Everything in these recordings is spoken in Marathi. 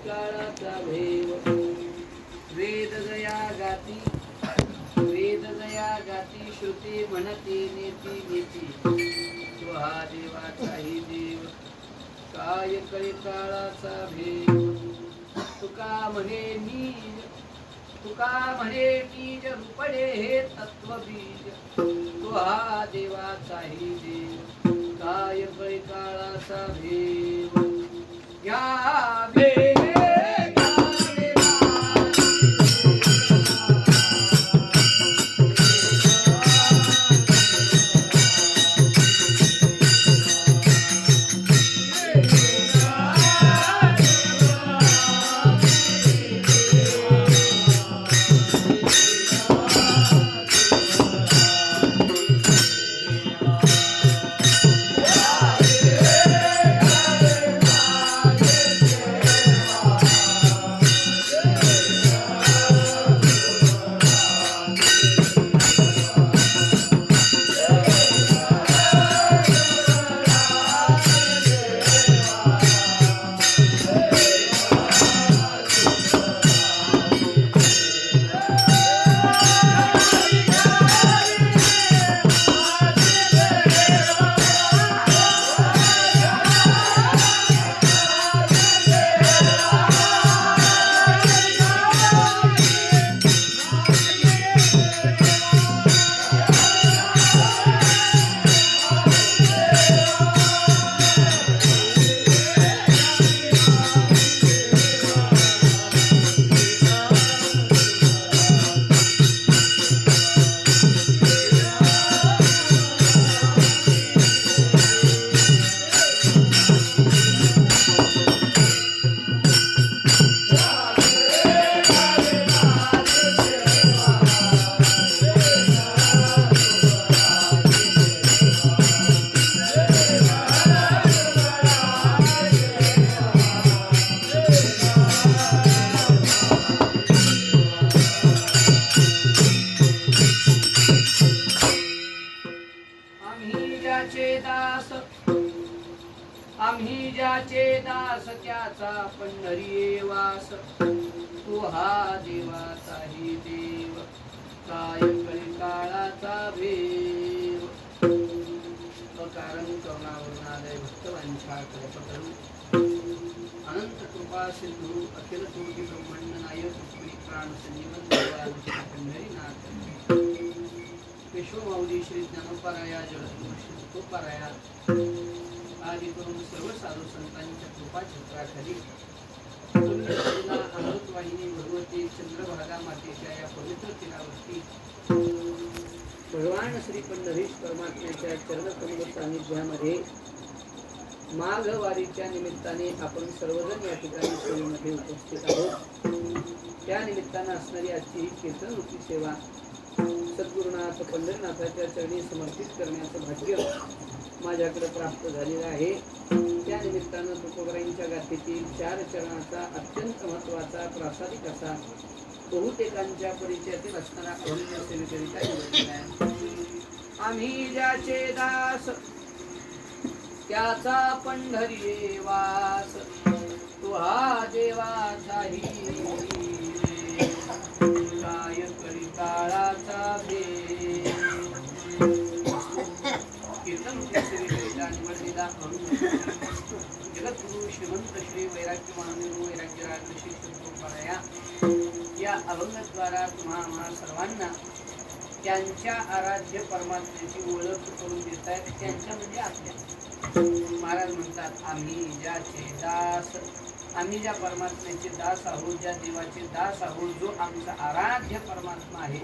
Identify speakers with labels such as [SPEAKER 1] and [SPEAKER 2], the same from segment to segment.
[SPEAKER 1] काळाचा भेव वेद दया गाती श्रुती म्हणती नेती नेती तो हा देवाचाही देव काय कळी काळाचा भेव तुका म्हणे बीज रूपडे हे तत्व बीज तो हा देवाचाही देव काय कळी काळाचा भेव या भेव आम्ही ज्याचे दास त्याचा पंढरी वास तो हा देवाचाही देव काय कळी काळाचा भेव अकारण करुणावरुणालय भक्तवांछा कल्पतरू अनंत कृपा सिंधू अखिल कोटी ब्रह्मांड नायक रुक्मिणी प्राण संजीवन देवा पंढरीनाथ विश्वमाऊली श्री ज्ञानोपराया जगद्गुरुपराया आदि करून सर्व साधू संतांच्या कृपा छत्राखाली अमृतवाहिनी भगवती चंद्रभागा मातेच्या या पवित्र तीरावरती भगवान श्री पंढरीश परमात्म्याच्या चरणकमल सानिध्यामध्ये माघ वारीच्या निमित्ताने आपण सर्वजण या ठिकाणी सेवेमध्ये उपस्थित आहोत। त्या निमित्ताने असणारी आजची कीर्तन रूपी सेवा सद्गुरुनाथ पंढरीनाथाच्या चरणी समर्पित करण्याचं भाग्य माझ्याकडे प्राप्त झालेला आहे। त्या निमित्तानं तुकोबराईंच्या गाथेतील 4 चरणाचा अत्यंत महत्त्वाचा प्रासादिक असा बहुतेकांच्या परिचयातील असणारा अभिनय सेवेकरिता निवडलेला आहे। आम्ही ज्याचे दास त्याचा पंढरी वास तो हा देवाचाही काय कळी काळाचा भेव जगद्गुरु श्रीमंत श्री वैराग्य महामेरू वैराग्यराज श्री शंकरोपाध्याया या अभंगाद्वारा तुम्हा सर्वांना त्यांच्या आराध्य परमात्म्याची ओळख करून देत आहेत। त्यांच्या म्हणजे आपल्या महाराज म्हणतात आम्ही ज्याचे दास आम्ही ज्या परमात्म्याचे दास आहोत ज्या देवाचे दास आहोत जो आमचा आराध्य परमात्मा आहे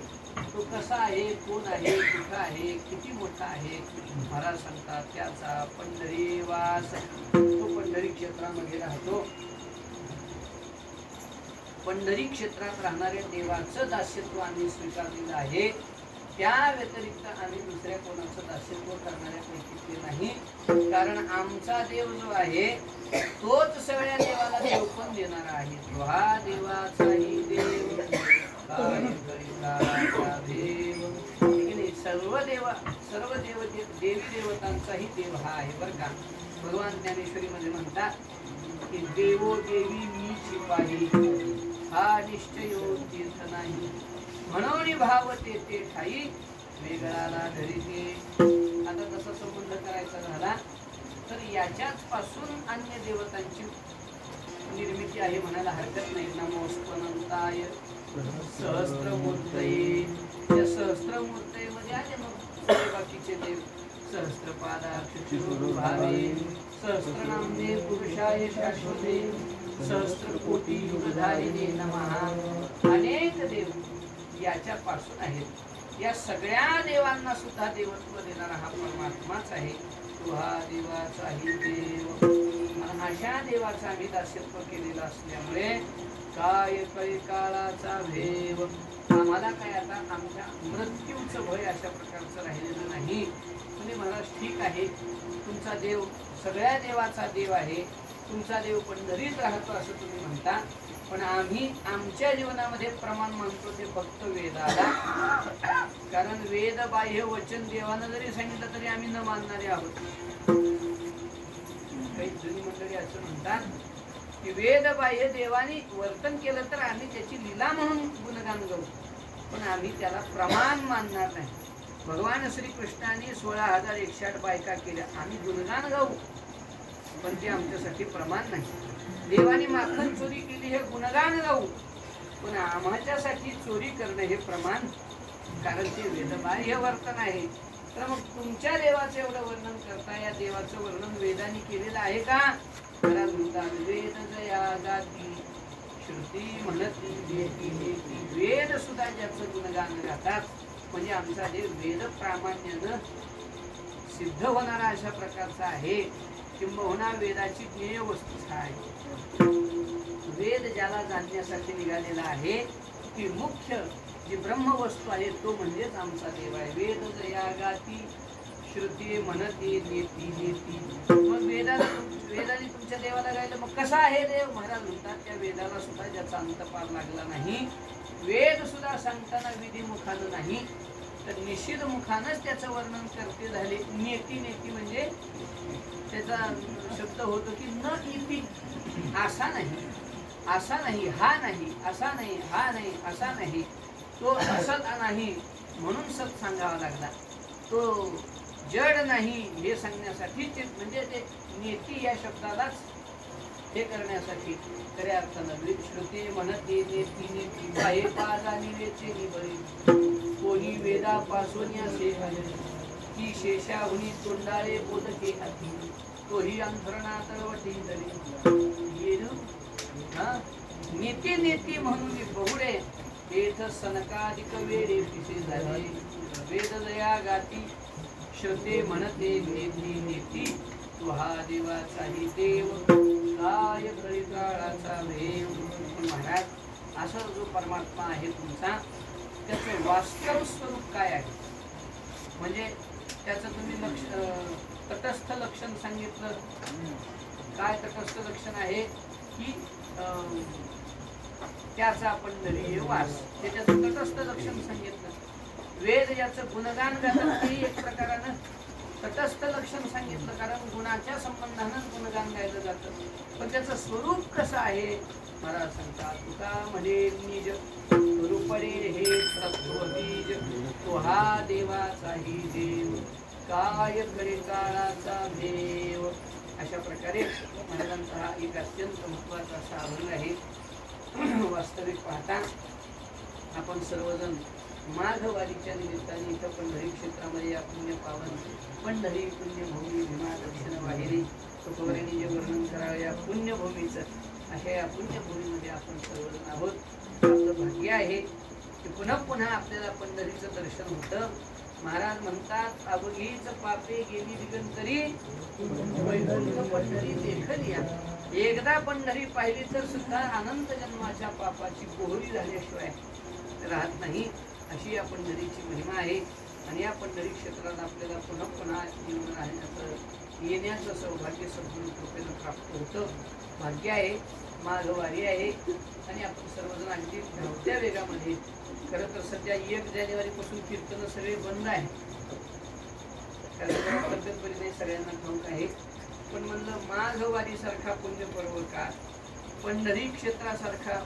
[SPEAKER 1] तो कसा आहे कोण आहे कुठं आहे किती मोठा आहे महाराज सांगतात त्याचा पंढरी वास तो पंढरी क्षेत्रामध्ये राहतो। पंढरी क्षेत्रात राहणाऱ्या देवाचं दास्यत्व आम्ही स्वीकारलेलं आहे। त्या व्यतिरिक्त आम्ही दुसऱ्या कोणाचं दास्यत्व करणाऱ्यापैकीचे नाही, कारण आमचा देव जो आहे तोच सगळ्या देवाला देव पण देणारा आहे। तो हा देवाचाही देव सर्व देवी देवतांचाही देव हा आहे बरं का। भगवान ज्ञानेश्वरी मध्ये म्हणतात की देवो देवी मीच पाही हा निश्चयो तीर्थ नाही म्हणून भाव ते ठाई वेगळाला धरिते. आता तसा संबंध करायचा झाला तर याच्याच पासून अन्य देवतांची निर्मिती आहे म्हणायला हरकत नाही. नमोस्तनंताय सहस्त्रमूर्तये. या सहस्त्रमूर्तये आले मग बाकीचे देव. सहस्त्रपादाक्षुभावे सहस्त्रनामने पुरुषाय शाश्वते सहस्त्रकोटी युगधारिणे नमः. अनेक देव याच्या पासून आहेत. या सगळ्या देवांना सुद्धा देवत्व देणारा हा परमात्माच आहे. तो हा देवाचाही देव. अशा देवाचा आम्ही दास्यत्व केलेला असल्यामुळे काय कळी काळाचा भेव. आम्हाला काय आता आमच्या मृत्यूचं भय अशा प्रकारचं राहिलेलं नाही. म्हणजे महाराज ठीक आहे, तुमचा देव सगळ्या देवाचा देव आहे, तुमचा देव पंढरीत राहतो असं तुम्ही म्हणता, पण आम्ही आमच्या जीवनामध्ये प्रमाण मानतो ते फक्त वेदाला. कारण वेद बाह्य वचन देवानं जरी सांगितलं तरी आम्ही न मानणारे आहोत. काही जुनी मंडळी असं म्हणतात की वेद बाह्य देवानी वर्तन केलं तर आम्ही त्याची लीला म्हणून गुणगान गाऊ, पण आम्ही त्याला प्रमाण मानणार नाही. भगवान श्रीकृष्णाने 16,108 बायका केल्या, आम्ही गुणगान गाऊ, पण ते आमच्यासाठी प्रमाण नाही. देवानी माखन चोरी केली हे गुणगान गाऊ, पण आम्हाच्यासाठी चोरी करणं हे प्रमाण, कारण ते वेदबाह्य वर्तन आहे. तर मग तुमच्या देवाचं एवढं वर्णन करता, या देवाचं वर्णन वेदांनी केलेलं आहे का? वेद जया गाती श्रुती म्हणती देती देती. वेद सुद्धा ज्याचं गुणगान गातात, म्हणजे आमचा देव वेद प्रामाण्यानं सिद्ध होणारा अशा प्रकारचा आहे. किंबहुना वेदाची ज्ञेय वस्तूच आहे. वेद ज्याला जाणण्यासाठी निघालेला आहे, ती मुख्य जी ब्रह्मवस्तू आहे तो म्हणजेच आमचा देव आहे. वेद जया गाती श्रुती म्हणती नेती नेती. मग वेदाने तुमच्या देवाला गायलं, मग कसा आहे देव? महाराज म्हणतात त्या वेदाला सुद्धा ज्याचा अंतपार लागला नाही, वेद सुद्धा सांगताना विधिमुखानं नाही तर निषिद्ध मुखानच त्याचं वर्णन करते झाले. नेती नेती म्हणजे त्याचा शब्द होतो की न इति, असा नाही, असा नाही, हा नाही, असा नाही, हा नाही, असा नाही, तो असत नाही म्हणून सत सांगावा लागला. तो जड नाही हे सांगण्यासाठी, म्हणजे ते नेती या शब्दालाच हे करण्यासाठी खऱ्या अर्थानं श्रुती म्हणते नेती नेती पाहे पादानी वेचे निबळी कोणी वेदापासून या की शेषाहुनी तोंडाळे बोलके अति तोही अंथरणा तळवटी तरी येणू नेती नेती म्हणून बहुडे तेथ सनकाधिक वेळे पिसे झाले. वेद दया गाती श्रुते म्हणते नेती नेती तू हा देवाचाही देव काय कळी काळाचा भेव. महाराज असा जो परमात्मा आहे तुमचा, त्याचं वास्तव स्वरूप काय आहे? म्हणजे त्याचं तुम्ही तटस्थ लक्षण सांगितलं. काय तटस्थ लक्षण आहे की त्याचा पंढरी वास, ते त्याचं तटस्थ लक्षण सांगितलं. वेद याचं गुणगान गातात ते एक प्रकारानं तटस्थ लक्षण सांगितलं, कारण गुणाच्या संबंधानं गुणगान गायलं जातं. पण त्याचं स्वरूप कसं आहे महाराज सांगतात. तुका म्हणे निज रूपडे हे तत्वबीज तो हा देवाचाही देव काय घडे काळाचा देव. अशा प्रकारे महाराजांचा हा एक अत्यंत महत्वाचा असा अभंग आहे. वास्तविक पाहता आपण सर्वजण माघवारीच्या निमित्ताने इथं पंढरी क्षेत्रामध्ये या पुण्य पावन पंढरी पुण्यभूमी भीमा दक्षिण वाहिनी तुकोबारायांनी जे वर्णन करावं या पुण्यभूमीचं, अशा या पुण्यभूमीमध्ये आपण सर्वजण आहोत. आपलं भाग्य आहे की पुन्हा पुन्हा आपल्याला पंढरीचं दर्शन होतं. महाराज म्हणतात अवघीच पापे गेली दिगंतरी वैकुंठ पंढरी देखलिया. एकदा पंढरी पाहिली तर सुद्धा अनंत जन्माच्या पापाची पोहरी झाल्याशिवाय राहत नाही. अशी या पंढरीची महिमा आहे. आणि या पंढरी क्षेत्रात आपल्याला पुन्हा पुन्हा येण्याचं सौभाग्य सद्गुरू कृपेनं प्राप्त होतं. भाग्य आहे, माघवारी आहे आणि आपण सर्वजण अगदी धावत्या वेगामध्ये. खरं तर सध्या 1 जानेवारीपासून कीर्तन सगळे बंद आहे, कारण तब्येत बरी नाही सगळ्यांना ठाऊक आहे. पण म्हणलं माघवारी सारखा पुण्य पर्व का पंढरी क्षेत्रासारखा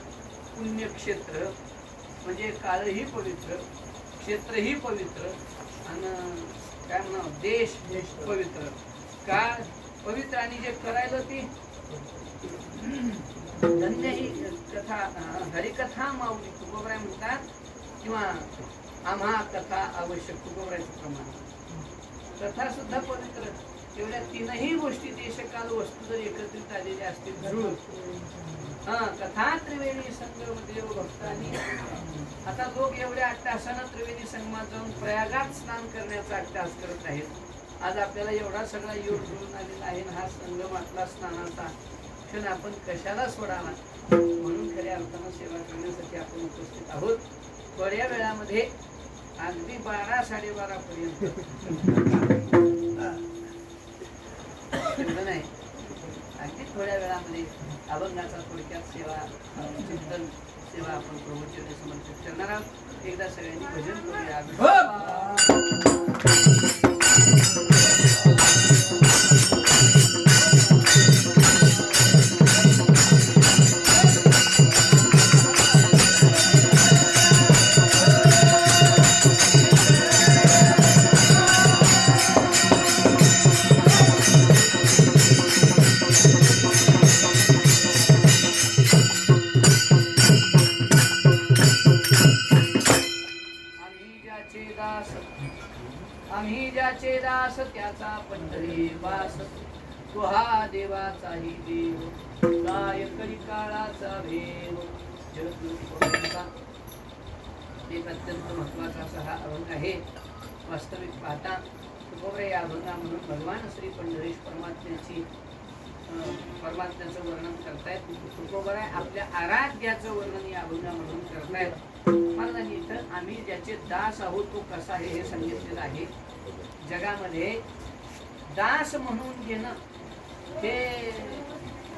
[SPEAKER 1] पुण्यक्षेत्र म्हणजे काळही पवित्र, क्षेत्रही पवित्र आणि काय म्हणा देश पवित्र का पवित्र आणि जे करायला ती धन्य ही कथा हरिकथा माऊली तुकोबराय म्हणतात किंवा आम्हा कथा आवश्यक तुकोबरायचं प्रमाण कथा सुद्धा पवित्र एवढ्या तीनही गोष्टी देशकाल वस्तू जर एकत्रित आलेल्या असतील जुळून कथा त्रिवेणी संगम देव भक्तांनी आता लोक एवढ्या अट्टासानं त्रिवेणी संगमात जाऊन प्रयागात स्नान करण्याचा अट्टास करत आहेत। आज आपल्याला एवढा सगळा योग जुळून आलेला आहे हा संगम आपला स्नानाचा क्षण आपण कशाला सोडावा म्हणून खऱ्या अर्थानं सेवा करण्यासाठी आपण उपस्थित आहोत। थोड्या वेळामध्ये अगदी 12-12:30 पर्यंत नाही अगदी थोड्या वेळामध्ये अभंगाचा थोडक्यात सेवा चिंतन सेवा आपण प्रभूचरणी समर्पित करणार आहोत। एकदा सगळ्यांनी भजन करूया। आम्ही ज्याचे दास त्याचा पंढरी वास तो हा देवाचाही देव काय करी काळाचा भेव जगद्गुरूचा एक अत्यंत महत्वाचा असा हा अभंग आहे। वास्तविक पाहता तुकोबराय या अभंगामधून भगवान श्री पंढरीश परमात्म्याचं वर्णन करतायत। तुकोबराय आपल्या आराध्याचं वर्णन या अभंगामधून करतायत। महाराजांनी इथं आम्ही ज्याचे दास आहोत तो कसा आहे हे सांगितलेलं आहे। जगामध्ये दास म्हणून घेणं हे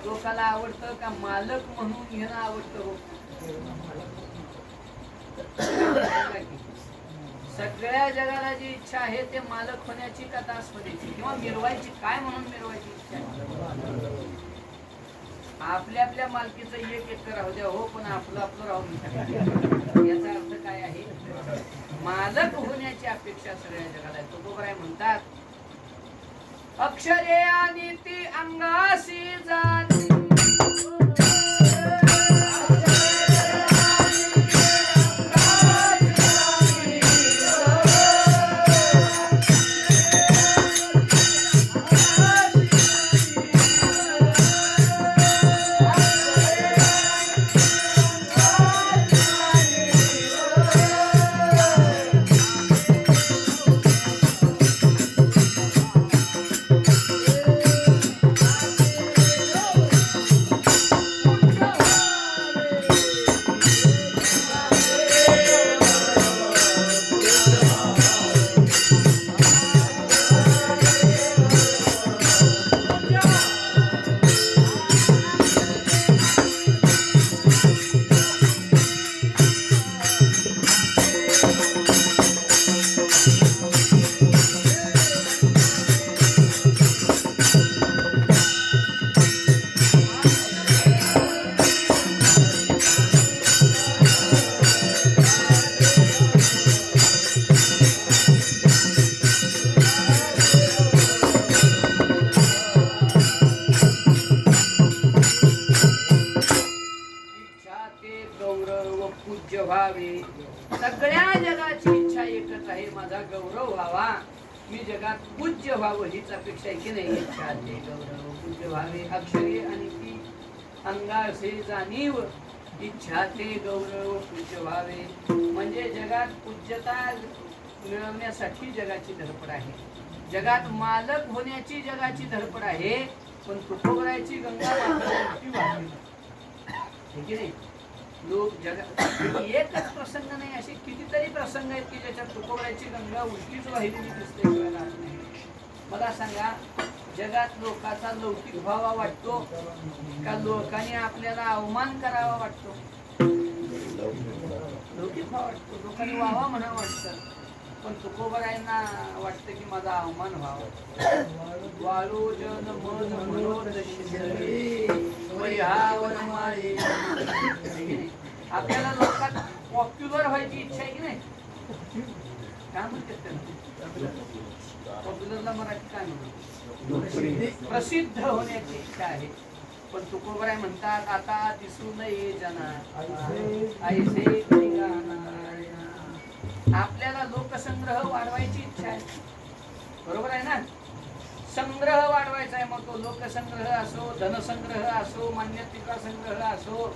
[SPEAKER 1] लोकाला आवडतं का मालक म्हणून घेणं आवडतं हो? सगळ्या जगाला जी इच्छा आहे ते मालक होण्याची का दास होण्याची किंवा मिरवायची काय म्हणून मिरवायची इच्छा आहे? आपल्या आपल्या मालकीचं एक एकर राहू द्या हो पण आपलं आपलं राहू नये याचा अर्थ काय आहे? मालक होण्याची अपेक्षा सगळ्या जगाला आहे। तुकोबराय म्हणतात अक्षरे आणि ती अंगासी जाणी सगळ्या जगाची इच्छा एकच आहे माझा गौरव व्हावा मी जगात पूज्य व्हावं हीच अपेक्षा आहे की नाही? इच्छा ते गौरव पूज्य व्हावे अक्षरे आणि ती अंगासे जाणीव इच्छा ते गौरव पूज्य व्हावे म्हणजे जगात पूज्यता मिळवण्यासाठी जगाची धडपड आहे। जगात मालक होण्याची जगाची धडपड आहे पण तुकोबरायची गंगा वाहते नाही। लोक जगात एकच प्रसंग नाही असे कितीतरी प्रसंग आहेत की ज्याच्यात तुकोबरायची गंगा उलटीच वाहिलेली दिसते। मला सांगा जगात लोकांचा लौकिक व्हावा वाटतो का लोकांनी आपल्याला अवमान करावा वाटतो? लौकिक व्हावा वाटतो, लोकांनी व्हावा म्हणा वाटतं। पण तुकोबरायांना वाटतं की माझा अवमान व्हावा. वाळू जन मन मनोरथ शिंदे वैहावन माये. आपल्याला लोकांत पॉप्युलर व्हायची इच्छा आहे की नाही? काय म्हणतात त्याला? पॉप्युलरला मराठी काय म्हणतात? प्रसिद्ध होण्याची इच्छा आहे. पण तुकोबराय म्हणतात आता दिसू नये जना ऐसे आपल्याला लोकसंग्रह वाढवायची इच्छा आहे. बरोबर आहे ना? संग्रह वाढवायचा आहे. मग तो लोकसंग्रह असो, धनसंग्रह असो, मान्यतेचा संग्रह असो,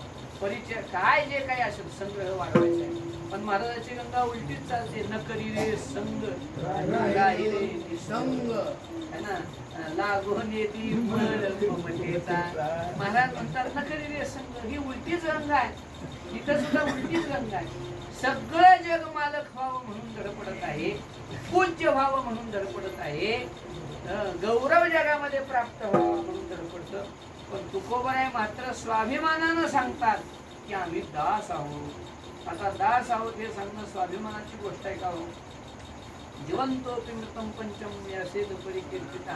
[SPEAKER 1] परिचय काय जे काही असेल संग्रह वाढवायचा आहे. पण महाराजाची गंगा उलटीच चालते. न करी रे संग राही रे निसंग है ना, लागून येती ममतेचा. महाराज म्हणतात न करी रे संग. ही उलटीच गंगा आहे. इथं सुद्धा उलटीच गंगा आहे. सगळं जग मालक व्हावं म्हणून धडपडत आहे, पूज्य व्हावं म्हणून धडपडत आहे, गौरव जगामध्ये प्राप्त व्हावं म्हणून धडपडतं. पण तुकोबराय मात्र स्वाभिमानानं सांगतात की आम्ही दास आहोत. आता दास आहोत हे सांगणं स्वाभिमानाची गोष्ट आहे का हो? जिवंतोपि मृतं पंचम असेल परिकीर्तित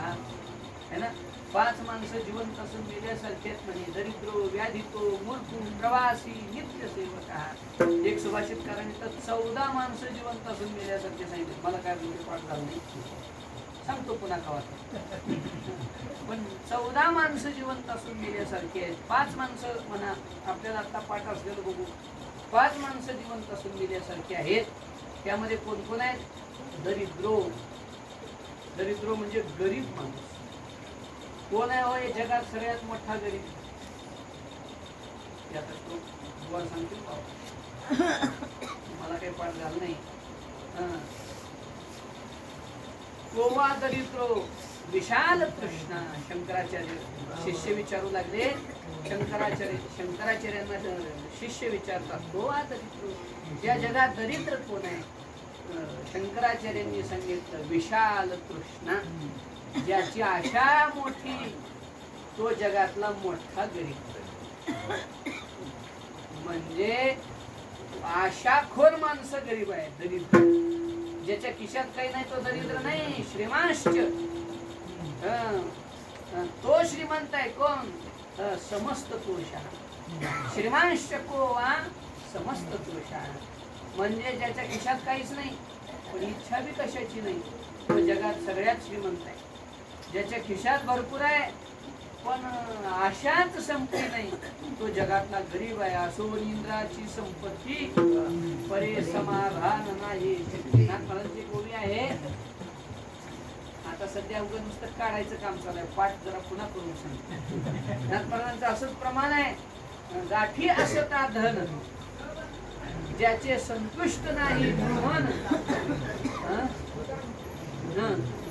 [SPEAKER 1] है ना. 5 माणसं जिवंत असून मेल्यासारखे आहेत म्हणे. दरिद्रो, व्याधितो, मूर्खो, प्रवासी, नित्य सेवक. एक सुभाषितकारांनी तर 14 माणसं जिवंत असून मेल्यासारखे सांगितले. मला काय म्हणजे पाठ झालं नाही, सांगतो पुन्हा कावात. पण 14 माणसं जिवंत असून मेल्यासारखे आहेत. 5 माणसं म्हणा, आपल्याला आता पाठ असलेलं बघू. 5 माणसं जिवंत असून मेल्यासारखे आहेत. त्यामध्ये कोण कोण आहेत? दरिद्रो. दरिद्रो म्हणजे गरीब माणूस. कोण आहे हो या जगात सगळ्यात मोठा गरीब? तुम्हाला सांगतील का? मला काही पाठ झालं नाही. कोवा दरिद्रो विशाल कृष्णा. शंकराचार्य शिष्य विचारू लागले. शंकराचार्यांना शिष्य विचारतात कोवा दरिद्रो, या जगात दरिद्र कोण आहे? शंकराचार्यांनी सांगितलं विशाल कृष्णा. ज्याची आशा मोठी तो जगातला मोठा गरीब. म्हणजे आशाखोर माणसं गरीब आहे, दरिद्र. ज्याच्या खिशात काही नाही तो दरिद्र नाही, श्रीमांश्च. तो श्रीमंत आहे. कोण? समस्त तोषा. श्रीमांश्च को वा समस्त तोषा. म्हणजे ज्याच्या खिशात काहीच नाही पण इच्छा बी कशाची नाही, तो जगात सगळ्यात श्रीमंत आहे. ज्याच्या खिशात भरपूर आहे पण आशाच संपली नाही, तो जगातला गरीब आहे. असो इंद्राची संपत्ती परे समाधान नाही. नाथमहाराजांची गोवी आहे. आता सध्या उगाच नुसतं काढायचं काम चालू आहे. पाठ जरा पुन्हा करून सांग. नाथमहाराजांचं असंच प्रमाण आहे. गाठी असता धन ज्याचे संतुष्ट नाही मन.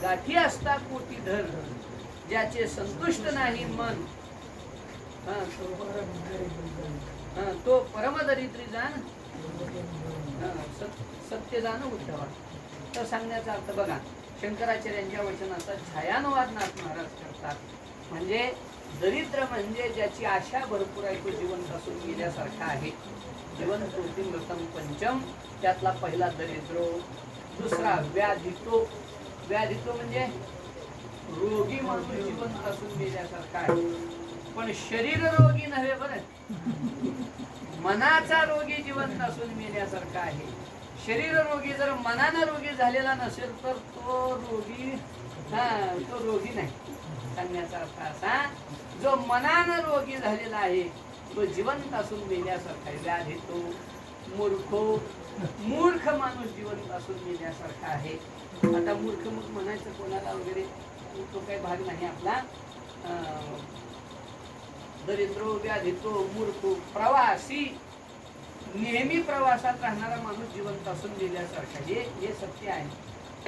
[SPEAKER 1] गाठी असता कोटी धन ज्याचे संतुष्ट नाही मन. तो परमदरिद्री जाण सत्य जाण उद्धवा. तर सांगण्याचा अर्थ बघा, शंकराचार्यांच्या वचनाचा छायानुवाद नाथ महाराज करतात. म्हणजे दरिद्र म्हणजे ज्याची आशा भरपूर आहे, तो जिवंत असून गेल्यासारखा आहे. जिवंतोपि मृतं पंचम, त्यातला पहिला दरिद्रो. दुसरा व्याधितो. व्याधितो म्हणजे रोगी माणूस जिवंत असून गेल्यासारखा आहे, पण शरीर रोगी नव्हे बरं, मनाचा रोगी जिवंत असून मेल्यासारखा आहे. शरीर रोगी जर मनानं रोगी झालेला नसेल तर तो रोगी नाही. सांगण्याचा अर्थ असा, जो मनानं रोगी झालेला आहे तो जिवंत असून मेल्यासारखा आहे. व्याधितो. मूर्खो. मूर्ख माणूस जिवंत असून मेल्यासारखा आहे. आता मूर्ख मग म्हणायचं कोणाला वगैरे तो काही भाग नाही आपला. दरिद्रो, व्याधितो, मूर्खो, प्रवासी. नेहमी प्रवासात राहणारा माणूस जिवंत असून गेल्यासारखा. हे सत्य आहे.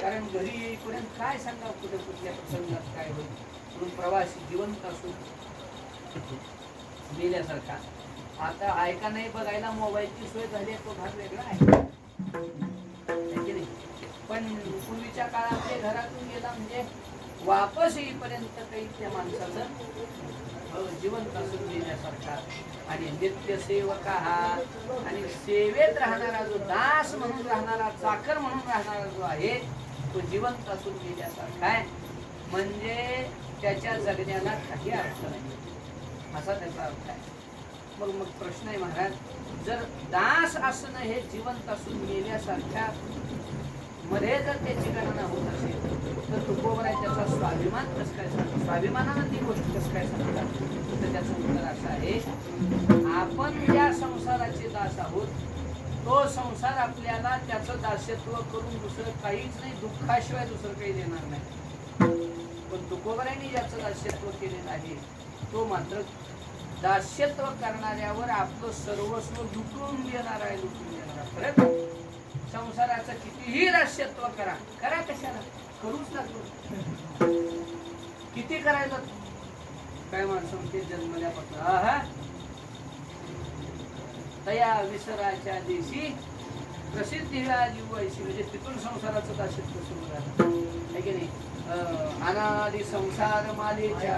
[SPEAKER 1] कारण घरी येईपर्यंत काय सांगा कुठे कुठल्या प्रसंगात काय होईल. म्हणून प्रवासी जिवंत असून गेल्यासारखा. आता ऐका नाही बघायला मोबाईलची सोय झाली, तो भाग वेगळा आहे की नाही. पण पूर्वीच्या काळात घरातून गेला म्हणजे वापस येईपर्यंत काही त्या माणसाचं जिवंत असून गेल्यासारखा. आणि नित्य सेवक हा, आणि सेवेत राहणारा जो दास म्हणून राहणारा, चाकर म्हणून राहणारा जो आहे तो जिवंत असून गेल्यासारखा आहे. म्हणजे त्याच्या जगण्याला काही अर्थ नाही, असा त्याचा अर्थ आहे. मग प्रश्न आहे महाराज, जर दास असणं हे जिवंत असून मेल्यासारख्या मध्ये जर त्याची गणना होत असेल तर तुकोबर आहे त्याचा स्वाभिमान कसं काय सांगतो, स्वाभिमानानं ती गोष्ट कसं काय सांगतात? तर त्याचं उत्तर असं आहे, आपण ज्या संसाराचे दास आहोत तो संसार आपल्याला त्याचं दास्यत्व करून दुसरं काहीच नाही, दुःखाशिवाय दुसरं काही देणार नाही. पण तुकोबरायांनी ज्याचं दास्यत्व केलेलं आहे तो मात्र दास्यत्व करणाऱ्यावर आपलं सर्वस्व लुटून देणार आहे, लुटून देणार आहे. खरंच संसाराचं कितीही दास्यत्व करा, करा कशाला, करूच लागतो. किती करायचं, काय माणसं ते जन्मल्यापासून आहा तया विसराच्या दिवशी प्रसिद्धीला जीवायची, म्हणजे तिथून संसाराचं दास्यत्व सुरू झालं आहे की नाही. अनादि संसार मालेच्या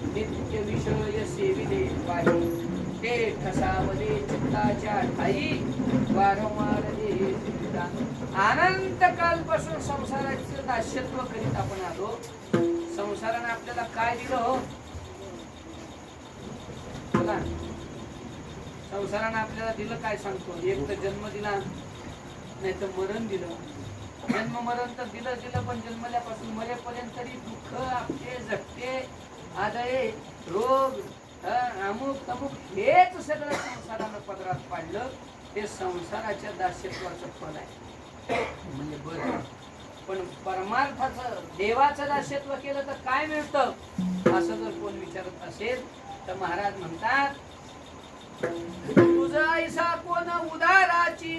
[SPEAKER 1] नित्य विषय सेविले पाहि, ते ठसावले चित्ताच्या ठाई वारंवार दे. अनंत कालपासून संसाराचं दास्यत्व करीत आपण आलो. संसाराने आपल्याला काय दिलं हो बघा, संसाराने आपल्याला दिलं काय सांगतो, एक तर जन्म दिला, नाही तर मरण दिलं. जन्म मरण तर दिलं, पण जन्मल्यापासून मरेपर्यंत तरी दुःख आपले झटके, आदळे, रोग, अमुक तमुक हेच सगळं संसारानं पदरात पाडलं. ते संसाराच्या दास्यत्वाचं फल आहे. म्हणजे बरं, पण परमार्थाचं देवाचं दास्यत्व केलं तर काय मिळतं असं जर कोण विचारत असेल तर महाराज म्हणतात, तुझा ऐसा कोण उदाराची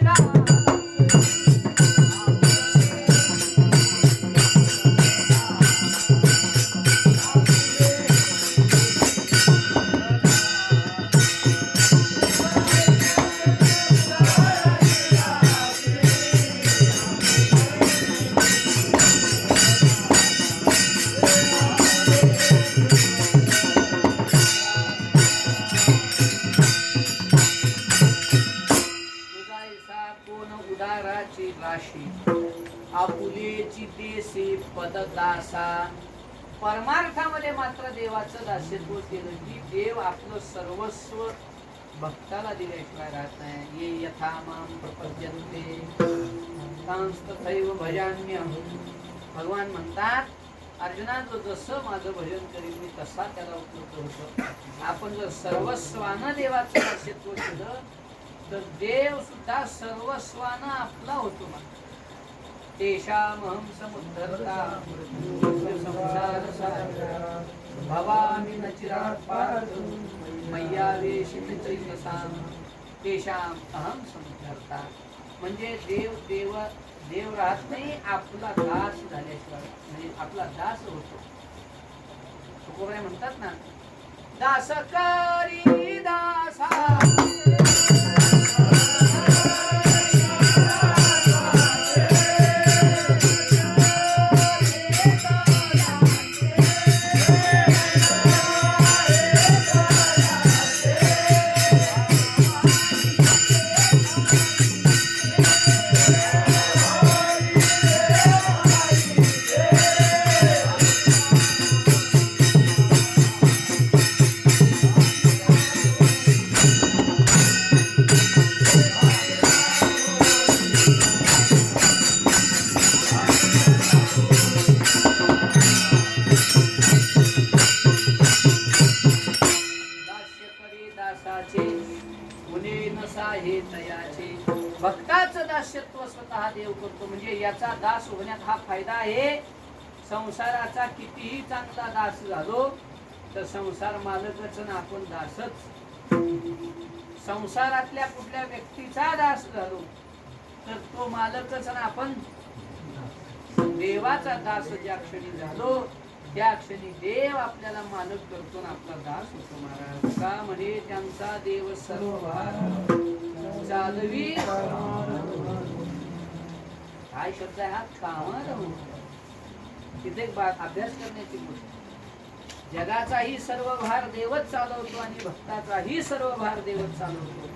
[SPEAKER 1] आपुलेची देसे पददासा. परमार्थामध्ये मात्र देवाचं दास्यत्व केलं की देव आपलं सर्वस्व भक्ताला दिल्याशिवाय राहत नाही. ये यथा माम प्रपद्यन्ते तांस्तथैव भजाम्यहं. भगवान म्हणतात, अर्जुना जो जसं माझं भजन करील मी तसा त्याला उपलब्ध होतो. आपण जर सर्वस्वानं देवाचं दास्यत्व केलं तर देव सुद्धा सर्वस्वानं आपला होतो. तेषामहं समुद्धर्ता भवामि न चिरात् पार्थ मय्यावेशितचैतसाम्. तेषाम अहं समुद्धर्ता म्हणजे देव राहत नाही, आपला दास झाल्याशिवाय, म्हणजे आपला दास होतो. तुकोबाई म्हणतात ना, दास करी दासा भक्ताचं दास्यत्व स्वतः देव करतो. म्हणजे याचा दास होण्यात हा फायदा आहे. संसाराचा कितीही चांगला दास झालो तर संसार मालकच ना आपण दासच. संसारातल्या कुठल्या व्यक्तीचा दास झालो तर तो मालकच ना आपण देवाचा दास ज्या क्षणी झालो त्या क्षणी देव आपल्याला मालक करतो ना आपला दास होतो. महाराज का म्हणे, त्यांचा देव सर्व चालवी. काय शब्द आहे हा, कामाला तिथे अभ्यास करण्याची गोष्ट. जगाचाही सर्व भार देवच चालवतो आणि भक्ताचाही सर्व भार देवच चालवतो.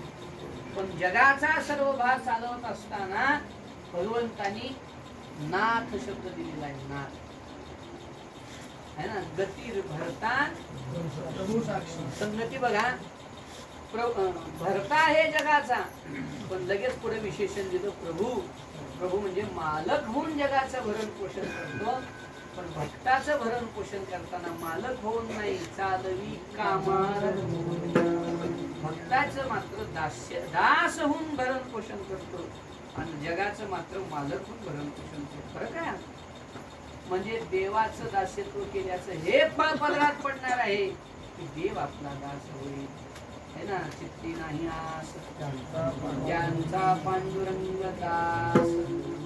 [SPEAKER 1] पण जगाचा सर्व भार चालवत असताना भगवंतानी नाथ शब्द दिलेला आहे. नाथ है ना. गती भरता संगती बघा. भरता आहे जगाचा, पण लगेच पुढे विशेषण दिलं प्रभू. प्रभू म्हणजे मालक होऊन जगाचं भरण पोषण करतो. पण भक्ताचं भरण पोषण करताना मालक होऊन नाही, चालवी कामार. भक्ताचं मात्र दास होऊन भरण पोषण करतो आणि जगाचं मात्र मालक होऊन भरण पोषण करतो. फरक आहे. म्हणजे देवाचं दास्यत्व केल्याचं हे फळ पदरात पडणार आहे की देव आपला दास होईल. है ना. चित्ती नाही आस ज्यांचा पांडुरंग दास.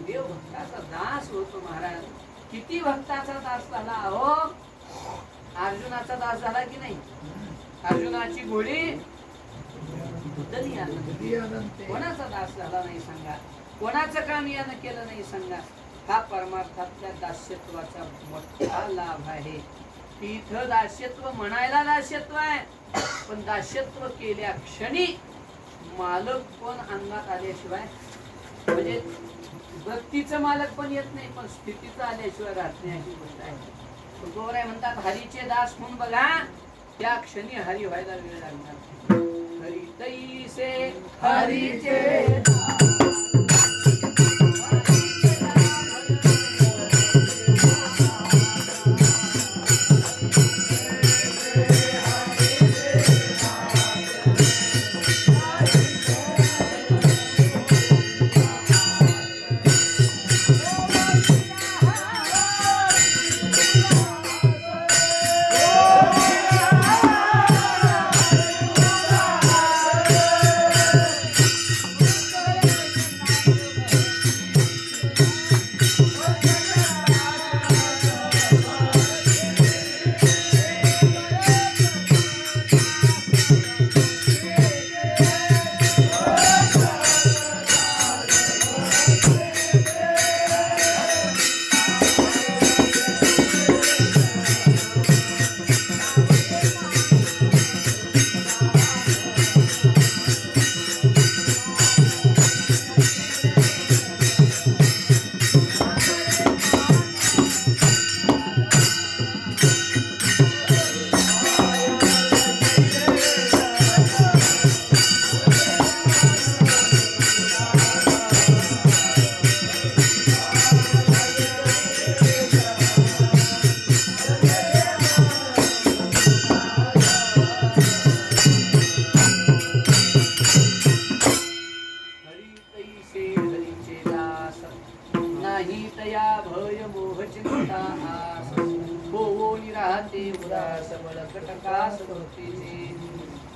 [SPEAKER 1] देव भक्ताचा दास होतो महाराज. किती भक्ताचा दास झाला अहो. अर्जुनाचा दास झाला की नाही. अर्जुनाची गोळी कोणाचा दास झाला नाही सांगा. कोणाचं काम यानं केलं नाही सांगा. हा परमार्थातल्या दास्यत्वाचा मोठा लाभ आहे. तिथं दास्यत्व म्हणायला दास्यत्व आहे, पण दास्यत्व केल्या क्षणी मालक पण अंगात आल्याशिवाय, म्हणजे वृत्तीचं मालक पण येत नाही, पण स्थितीचं आल्याशिवाय राहत नाही अशी गोष्ट आहे. तुकोबराय म्हणतात हरीचे दास म्हणून बघा, त्या क्षणी हरी व्हायला वेळ लागणार. हरी तैसे हरीचे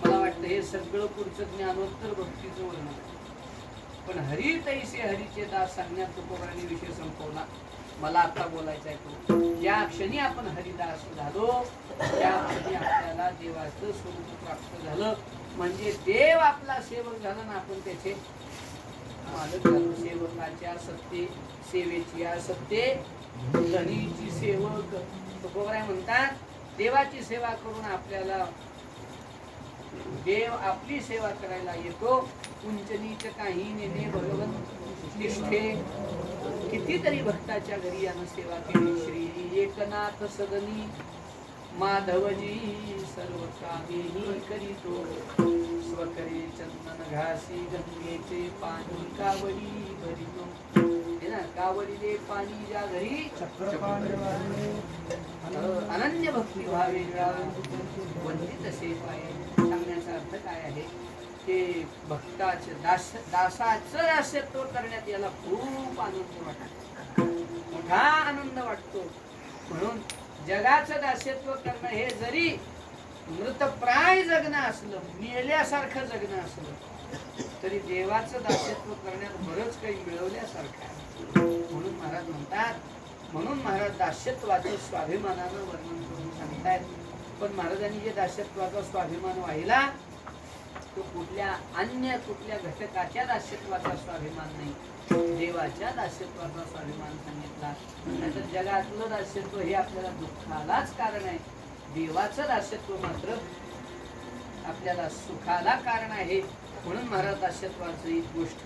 [SPEAKER 1] मला वाटतं हे सगळं पुढचं ज्ञानोत्तर भक्तीचं वर्णन आहे. पण हरी तैसे हरीचे दास सांगण्यात तुकोबांनी विषय संपवला. मला आता बोलायचं आहे तो, ज्या क्षणी आपण हरिदास झालो त्या क्षणी आपल्याला देवाचं स्वरूप प्राप्त झालं. म्हणजे देव आपला सेवक झाला ना, आपण त्याचे मालक झालो. सेवकाच्या सत्ते सेवेची सत्ते धनीची सेवक. तुकोबाराय म्हणतात देवाची सेवा करून आपल्याला देव आपली सेवा करायला येतो. उंच नीच काही नेणे भगवंत निष्ठे. कितीतरी भक्ताच्या घरी यानं सेवा केली. श्री एकनाथ सदनी माधवजी सर्व कामेही करीतो. स्वकरे चंदन घासी गंगेचे पाणी कावडी भरितो. हे ना, कावडीले पाणी ज्या घरी अनन्य भक्ती भावे वंदित सेवाय. सांगण्याचा अर्थ काय आहे ते भक्ताचे दासाचं दास्यत्व करण्यात याला खूप आनंद वाटतो, मोठा आनंद वाटतो. म्हणून जगाचं दास्यत्व करणं हे जरी मृतप्राय जगणं असलं, मेल्यासारखं जगणं असलं, तरी देवाचं दास्यत्व करण्यात बरंच काही मिळवल्यासारखं आहे. म्हणून महाराज म्हणतात, म्हणून महाराज दास्यत्वाचं स्वाभिमानानं वर्णन करून सांगतायत. पण महाराजांनी जे दास्यत्वाचा स्वाभिमान वाहिला तो कुठल्या घटकाच्या दास्यत्वाचा स्वाभिमान नाही, देवाच्या दास्यत्वाचा स्वाभिमान सांगितला. नाहीतर जगातलं दास्यत्व हे आपल्याला दुःखालाच कारण आहे. देवाचं दास्यत्व मात्र आपल्याला सुखाला कारण आहे. म्हणून महाराज दास्यत्वाचं एक गोष्ट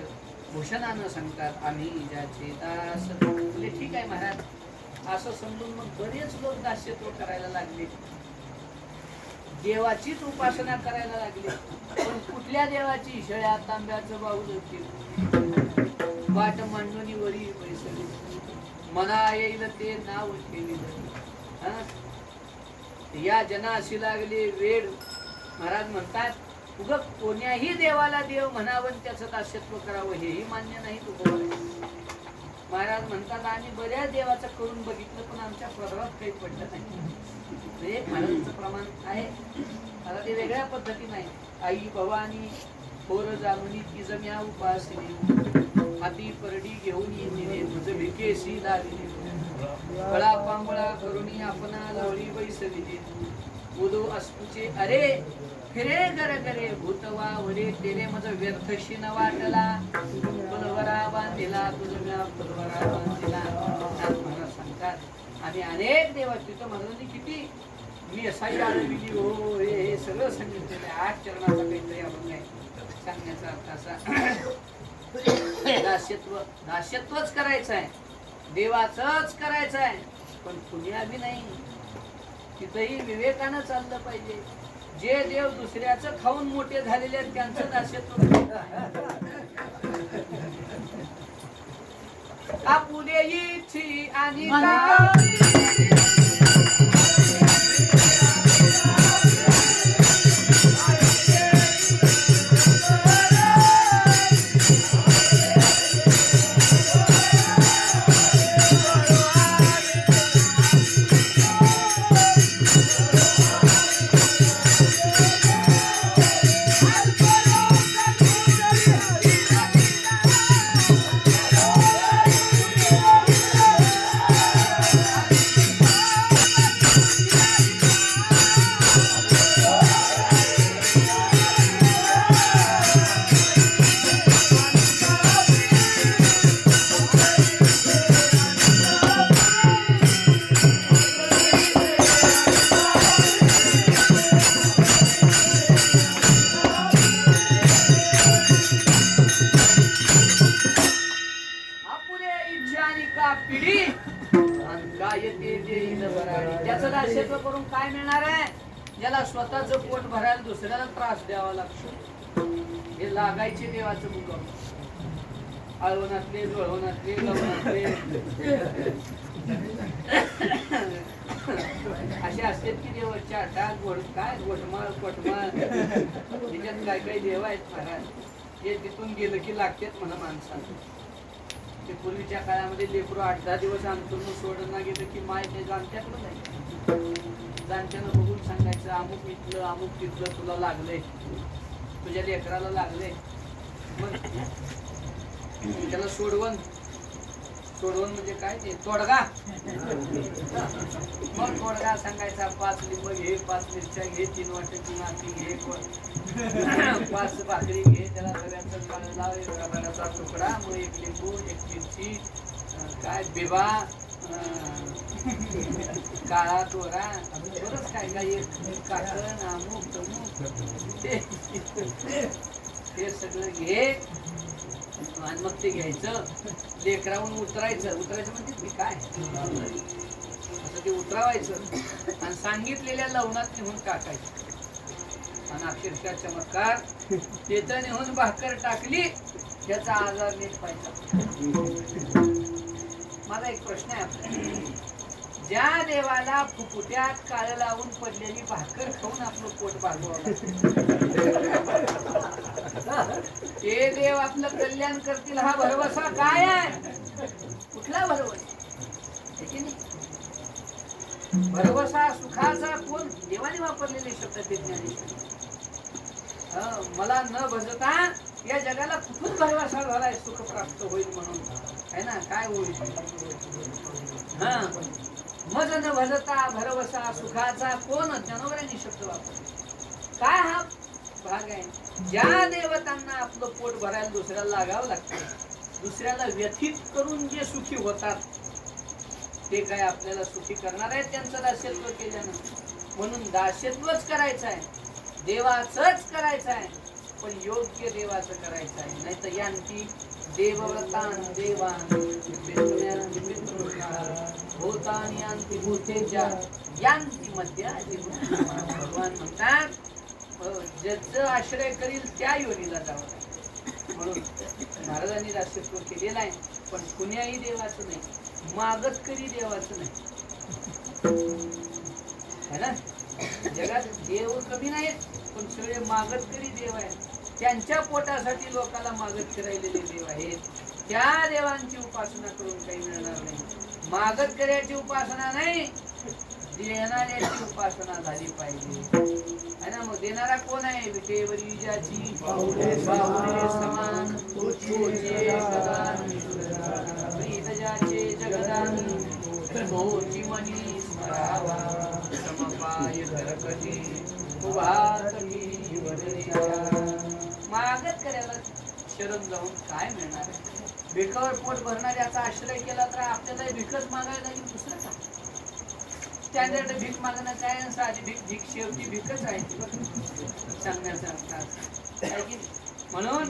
[SPEAKER 1] भूषणानं सांगतात. आम्ही ज्याचे दास. म्हणजे ठीक आहे महाराज, असं समजून मग बरेच लोक दास्यत्व करायला लागले, देवाचीच उपासना करायला लागले. पण कुठल्या देवाची? शेळ्या तांब्याचं बाऊल होते, वाट मांडणी वरी बैसली, मना येईल ते नाव ठेविलं. या जनाशी लागले वेड. महाराज म्हणतात उग कोण्याही देवाला देव म्हणावं, त्याचं दास्यत्व करावं हेही मान्य नाही. महाराज म्हणतात आम्ही बऱ्याच देवाचं करून बघितलं, पण आमच्या प्रभावात काही पडलं नाही. एक महाराजांचं प्रमाण आहे. आता ते वेगळ्या पद्धतीने आहे. आई भवानी थोर जाणून ती जम्या उपासनी, हाती परडी घेऊन येणे तुझ भिकेशी लाविले, फळा पांबळा करुणी आपणा लावली बैसविले, उदो अस्पुचे अरे फिरे गरगरे भूतवा वरे तेरे मज व्यर्थशी न वाटला, फुलवरा बांधिला तुझ्या फुलवरा बांधिला. महाराज सांगतात आणि अनेक देवा तिथं महाराजांनी किती मी असाही आळविली हो हे सगळं सांगितलेलं आहे. 8 चरणाचा काहीतरी आपण नाही सांगण्याचा अर्थ असा, दास्यत्वच करायचं आहे, देवाचंच करायचं आहे, पण पुण्या बी नाही. तिथंही विवेकानं चाललं पाहिजे. जे देव दुसऱ्याचं खाऊन मोठे झालेले आहेत त्यांचं दास्यत्व. आपुले इच्छी आणि त्याचं दास्यत्व करून काय मिळणार आहे? ज्याला स्वतःच पोट भरायला दुसऱ्याला त्रास द्यावा लागतो. हे लागायचे देवाचं मुख. आळवणातले जुळवणातले लवणातले असे असतात की देव चाटा गोड काय गोटमाळ कोटमाळ त्याच्यात काय काय देव आहेत महाराज. हे तिथून गेलं की लागतेच म्हणा माणसाला. ते पूर्वीच्या काळामध्ये लेकरू 8-10 दिवस अंतरून सोडणं गेलं की माय ते जाणत्याकडं जायचं. जाणत्यानं बघून सांगायचं अमुक इथलं अमुक तिथलं तुला लागलंय, तुझ्या लेकराला लागलंय. मग त्याला सोडवण म्हणजे काय ते तोडगा. मग तोडगा सांगायचा 5 लिंब घे, 5 मिरच्या घे, 3 वाटाची माती घे, 5 भाकरी घे, त्याला सगळ्यांचं लाव, 1 रबराचा तुकडा, मग 1 लिंबू, 1 मिरची, काय बिबा, काळा तोरा, बरंच काय काय काकण अमुक तमुक ते सगळं घे. आणि मग ते घ्यायचं, लेकरावून उतरायचं म्हणजे ते काय असं ते उतरावायचं आणि सांगितलेल्या लवणात नेऊन टाकायचं. आणि अक्षरशः चमत्कार तिथं नेऊन भाकर टाकली, त्याचा आजार नीट पाहिजे. माझा एक प्रश्न आहे आपल्याला, ज्या देवाला फुफुट्यात काळ लावून पडलेली भाकर खाऊन आपलं पोट भागवावं, ते देव आपलं कल्याण करतील हा भरवसा काय आहे? कुठला भरवसा? भरवसा सुखाचा कोण? देवाने वापरलेले शब्द ते ज्ञानेश्वर. मला न भजता या जगाला कुठून भरवसा झालाय सुख प्राप्त होईल म्हणून, है ना? काय होईल? हा, मज न भजता भरवसा सुखाचा कोण? ज्ञानोबरांनी शब्द वापरले. काय हा भाग आहे? ज्या देवतांना आपलं पोट भरायला दुसऱ्याला लागावं लागतं, दुसऱ्याला व्यथित करून जे सुखी होतात ते काय आपल्याला सुखी करणार आहेत त्यांचं दास्यत्व केल्यानं? म्हणून दास्यत्वच करायचं आहे, देवाचंच करायचं आहे, पण योग्य देवाचं करायचं आहे. नाही तर यांती देवव्रतान देवान भूतानी यांती भूतेच्या यांती मध्याजी. भगवान म्हणतात ज्याचं आश्रय करील त्या योनीला जावं लागेल. म्हणून महाराजांनी दास्यत्व केलेलं आहे, पण कुण्याही देवाचं नाही, मागतकरी देवाचं नाही, है ना. जगात देव कमी नाहीत, पण सगळे मागतकरी देव आहेत. त्यांच्या पोटासाठी लोकांना मागत फिरायलेले देव आहेत. त्या देवांची उपासना करून काही मिळणार नाही. मागतकऱ्याची उपासना नाही, देणाऱ्याची उपासना झाली पाहिजे, है ना. मग देणारा कोण आहे? विटेवरी ज्याची बाहुले समान ज्याचे जगदानी मोची मनी स्मरावा समपाय करकटी उभा कटी वदनिया. मागत करायला शरण जाऊन काय मिळणार आहे? भिकावर पोट भरणाऱ्याचा आश्रय केला तर आपल्याला भिकच मागायला लागेल, दुसरं का? त्यांच्याकडे भीक मागणं काय? साधी भीक शेवटी भीकच आहे सांगण्याचा अर्थ. म्हणून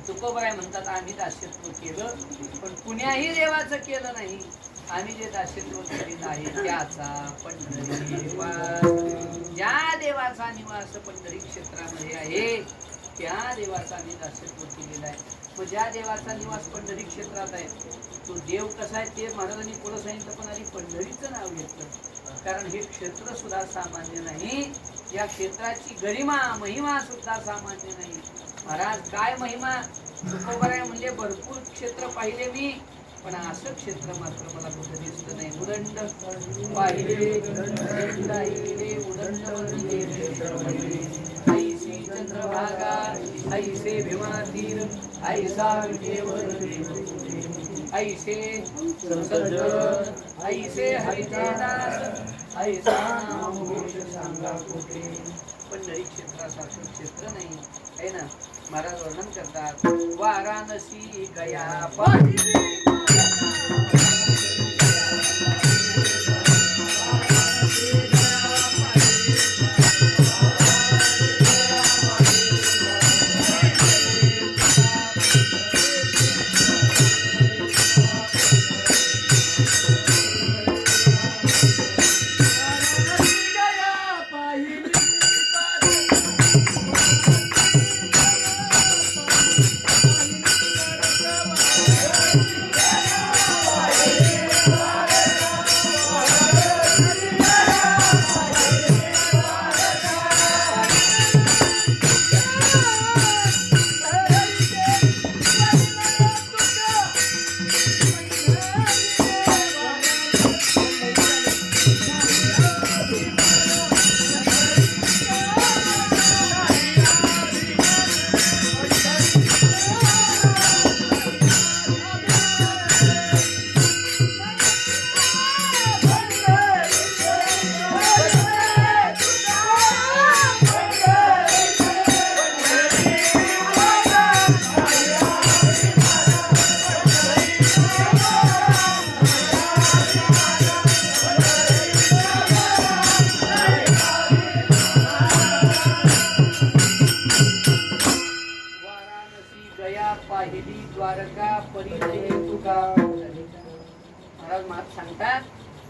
[SPEAKER 1] तुकोबाई म्हणतात आम्ही दास्यत्व केलं, पण कुण्याही देवाचं केलं नाही. आम्ही जे दास्यत्व केलेलं आहे त्याचा पंढरी ज्या देवाचा निवास पंढरी क्षेत्रामध्ये आहे त्या देवाचा आम्ही दास्यत्व केलेला आहे. मग ज्या देवाचा निवास पंढरी क्षेत्रात आहे तो देव कसा आहे ते महाराजांनी पुढे सांगितलं, पण आधी पंढरीचं नाव घेतलं. कारण हे क्षेत्र सुद्धा सामान्य नाही, या क्षेत्राची गरिमा महिमा सुद्धा सामान्य नाही. महाराज काय महिमा? तुकोबाराय म्हणले भरपूर क्षेत्र पाहिले मी, पण असं क्षेत्र मात्र मला कुठं दिसलं नाही. उदंड पाहिले उदंड ऐसी चंद्रभागा ऐसे भीमातीर ऐसा ऐसे ऐसे हरिदास ऐसा सांगा कुठे. पंढरी क्षेत्रासारखं क्षेत्र नाही आहे ना. महाराज वर्णन करतात वाराणसी गया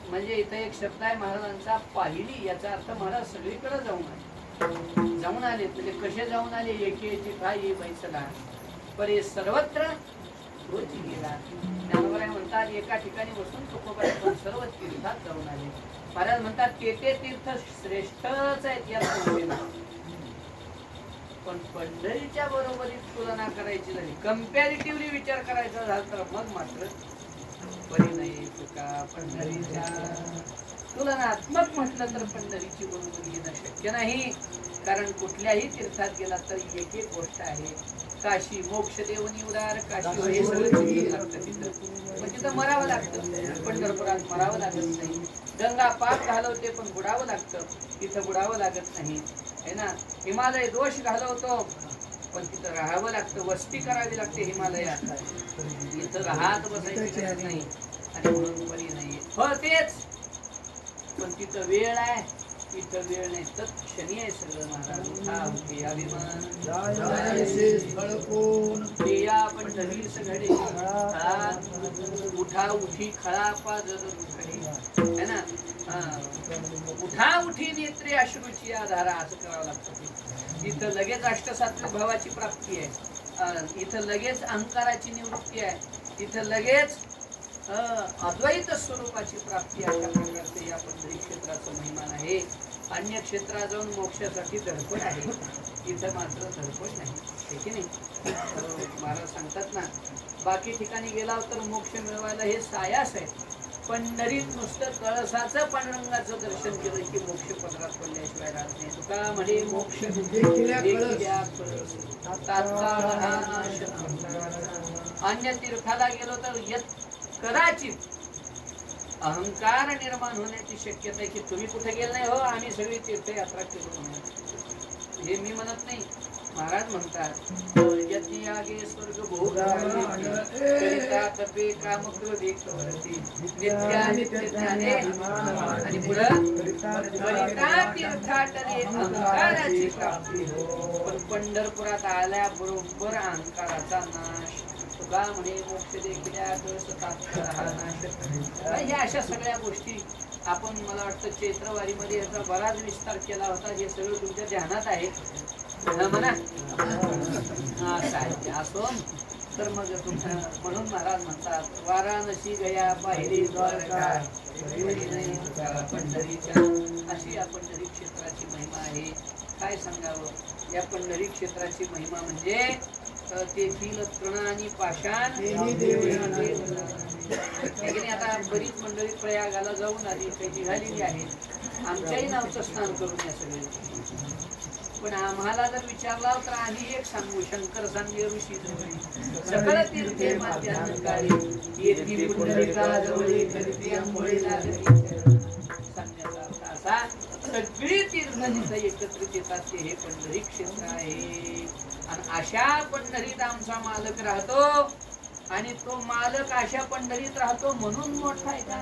[SPEAKER 1] म्हणजे इथे एक शब्द आहे महाराजांचा पाहिली, याचा अर्थ महाराज सगळीकडे जाऊन आले. म्हणजे कसे जाऊन आले? एकेची ठाई बैसला परे सर्वत्र तोच गेला. ज्ञानोबा म्हणतात एका ठिकाणी बसून तुकोबा सर्व तीर्थात जाऊन आले. महाराज म्हणतात ते तीर्थ श्रेष्ठच आहेत या, पण पंढरीच्या बरोबरीत तुलना करायची झाली, कम्पॅरिटिव्हली विचार करायचा झाला तर मग मात्र परी नाही तुका पंढरीच्या. तुलनात्मक म्हटलं तर पंढरीची बरोबरी घेणं शक्य नाही. कारण कुठल्याही तीर्थात गेला तर एक एक गोष्ट आहे. काशी मोक्षदेव निवडार काशी हे सगळं लागतं तिथं, पण तिथं मरावं लागतं. पंढरपुरात मरावं लागत नाही. गंगा पाप घालवते पण बुडावं लागतं, तिथं बुडावं लागत नाही है ना. हिमालय दोष घालवतो पण तिथं राहावं लागतं, वस्ती करावी लागते हिमालयात. इथं राहत बसायची गरज नाही आणि म्हणून परी नाही. हो तेच पण तिथं वेळ आहे, इथं वेळ नाही, तत्क्षणी आहे सगळं महाराज. उठा उठी अभिमान या पंढरीस घडे, उठा उठी खळा पाजर घडे है ना. उठा उठी नेत्रे अश्रूची आधारा, असं करावं लागतं. इथं लगेच अष्टसात्विक भावाची प्राप्ती आहे, इथं लगेच अहंकाराची निवृत्ती आहे, इथं लगेच अद्वैत स्वरूपाची प्राप्ती. अशा प्रकारचे या पंढरी क्षेत्राचं महिमान आहे. अन्य क्षेत्रात जाऊन मोक्षासाठी धडपड आहे, इथं मात्र धडपड नाही, हे की नाही. महाराज सांगतात ना, बाकी ठिकाणी गेला तर मोक्ष मिळवायला हे सायास आहे. पंढरीत नुसतं कळसाचं पांडुरंगाचं दर्शन केलं की मोक्ष पदरात पडल्याशिवाय राहत नाही. तुका म्हणे मोक्ष अन्य तीर्थाला गेलो तर कदाचित अहंकार निर्माण होण्याची शक्यता आहे की तुम्ही कुठे गेले नाही हो, आम्ही सगळी तीर्थयात्रा केलो म्हणून. हे मी म्हणत नाही, महाराज म्हणतात यज्ञ आगे स्वर्ग भोग करिता तपे काम क्रोधे कवरती नित्या नित्य ज्ञाने आणि पुढं करिता तीर्थाटने अहंकाराची प्राप्ती. पण पंढरपुरात आल्याबरोबर अहंकाराचा नाश. तुका म्हणे मोक्ष देखील हा नाश. ह्या अशा सगळ्या गोष्टी आपण, मला वाटतं चैत्रवारीमध्ये याचा बराच विस्तार केला होता. हे सगळं तुमच्या ध्यानात आहे म्हणा. साहित्य असो तर मग म्हणून महाराज म्हणतात वाराणसी गया पाहिली द्वारका पंढरीच्या. अशी या पंढरी क्षेत्राची महिमा आहे. काय सांगावं, या पंढरी क्षेत्राची महिमा म्हणजे तेथील तृण आणि पाषाण. आता बरीच मंडळी प्रयागाला जाऊन आली, काही निघालेली आहे. आमच्याही नावचं स्नान करून या सगळे. पण आम्हाला जर विचारला तर आम्ही एक सांगू, शंकर सांगे ऋषी सकळ तीर्थे मात्यानंकारी येथील पुंडलिका जवळी करिते आंघोळी लागली. सांगण्याचा अर्थ असा, सगळी तीर्थ जिथं एकत्रित येतात ते हे पंढरी क्षेत्र आहे. आणि अशा पंढरीत आमचा मालक राहतो, आणि तो मालक अशा पंढरीत राहतो म्हणून मोठा आहे का?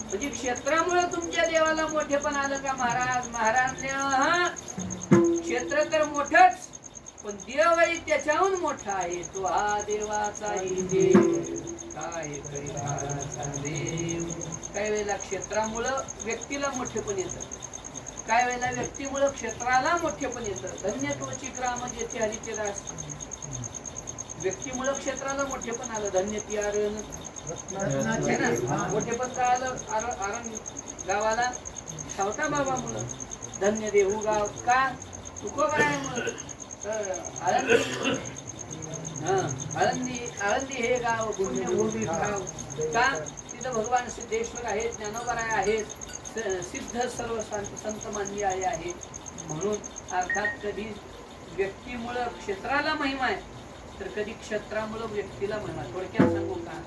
[SPEAKER 1] म्हणजे क्षेत्रामुळे तुमच्या देवाला मोठे पण आलं का महाराज? महाराजने क्षेत्र तर मोठच, पण देवही त्याच्याहून मोठा आहे. तो हा देवाचाही देव काय देव. काही वेळेला क्षेत्रामुळं व्यक्तीला मोठे पण येतं, काही वेळेला व्यक्तीमुळं क्षेत्राला मोठे पण येतं. धन्य तोची ग्राम जेथे हरीचे दास. व्यक्तीमुळं क्षेत्राला मोठे पण आलं, धन्य ती आरण मोठे पण का आलं आरण गावाला सावता बाबामुळं. धन्य देहू गाव का तुकोबरामुळं. आळंदी हे गाव पुण्यभूमी गाव का? तिथं भगवान सिद्धेश्वर आहेत, ज्ञानोबराय आहेत, सिद्ध सर्व संत मान्य आहे. म्हणून अर्थात कधी व्यक्तीमुळं क्षेत्राला महिमा आहे, तर कधी क्षेत्रामुळं व्यक्तीला महिमा. थोडक्यात सांगू का,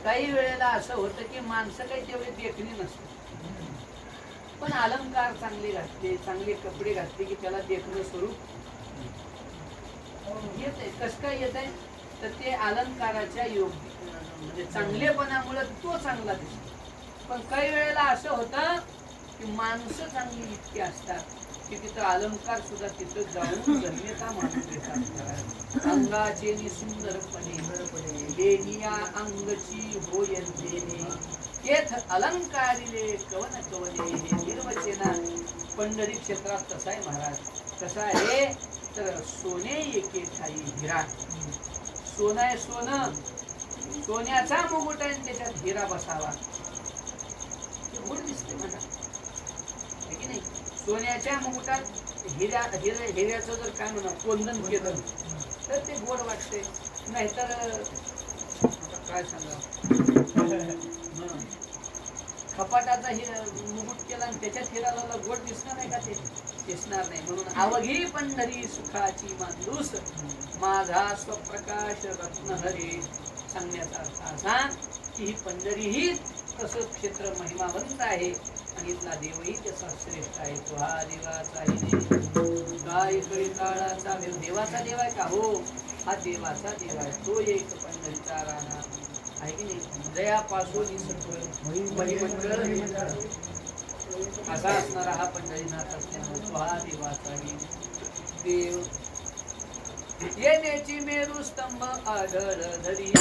[SPEAKER 1] काही वेळेला असं होतं की माणसं काही तेवढे देखणी नसतात, पण अलंकार चांगले घातले, चांगले कपडे घातले की त्याला देखणं स्वरूप येत आहे. कसं काय येत आहे? तर ते अलंकाराच्या योग्य म्हणजे चांगलेपणामुळे तो चांगला दिसतो. पण काही वेळेला असं होतं की माणसं चांगली इतकी असतात की तिथं अलंकार सुद्धा तिथं जाऊन धन्यता मानून देतात. अंगाचे सुंदरपणे देनिया अंगची होयंतेने तेथ अलंकारिले कवन कवने. हे निर्वचना पंढरी क्षेत्रात कसा आहे महाराज? कसा आहे तर सोने एके ठाई हिरा. सोनं आहे सोनं, सोन्याचा मुकुट आहे, त्याच्यात हिरा बसावा गोड दिसते म्हणा, है की नाही? सोन्याच्या मुकुटात हिऱ्याचं जर काय म्हणा कोंदण केलं तर ते गोड वाटते. नाहीतर काय सांगा, कपाटाचा मुकुट केला आणि त्याच्यात हिराला गोड दिसणार नाही का? ते दिसणार नाही. म्हणून अवघी पंढरी सुखाची मांदूस माझा स्वप्रकाश रत्नहरी. सांगण्याचा अर्थ असा की ही पंढरी ही तसं क्षेत्र महिमावंत आहे आणि इथला देवही तसा श्रेष्ठ आहे. तो हा देवाचाही देव काय कळी काळाचा देव. देवाचा देव आहे का? हो, हा देवाचा देव आहे. तो एक पंढरीचा राणा आहे की नाही? दयापासून महिमंडळ असा असणारा हा पंढरीनाथ असल्यामुळे तो हा देवाचाही देव. येण्याची मेरू स्तंभ आढळ धरी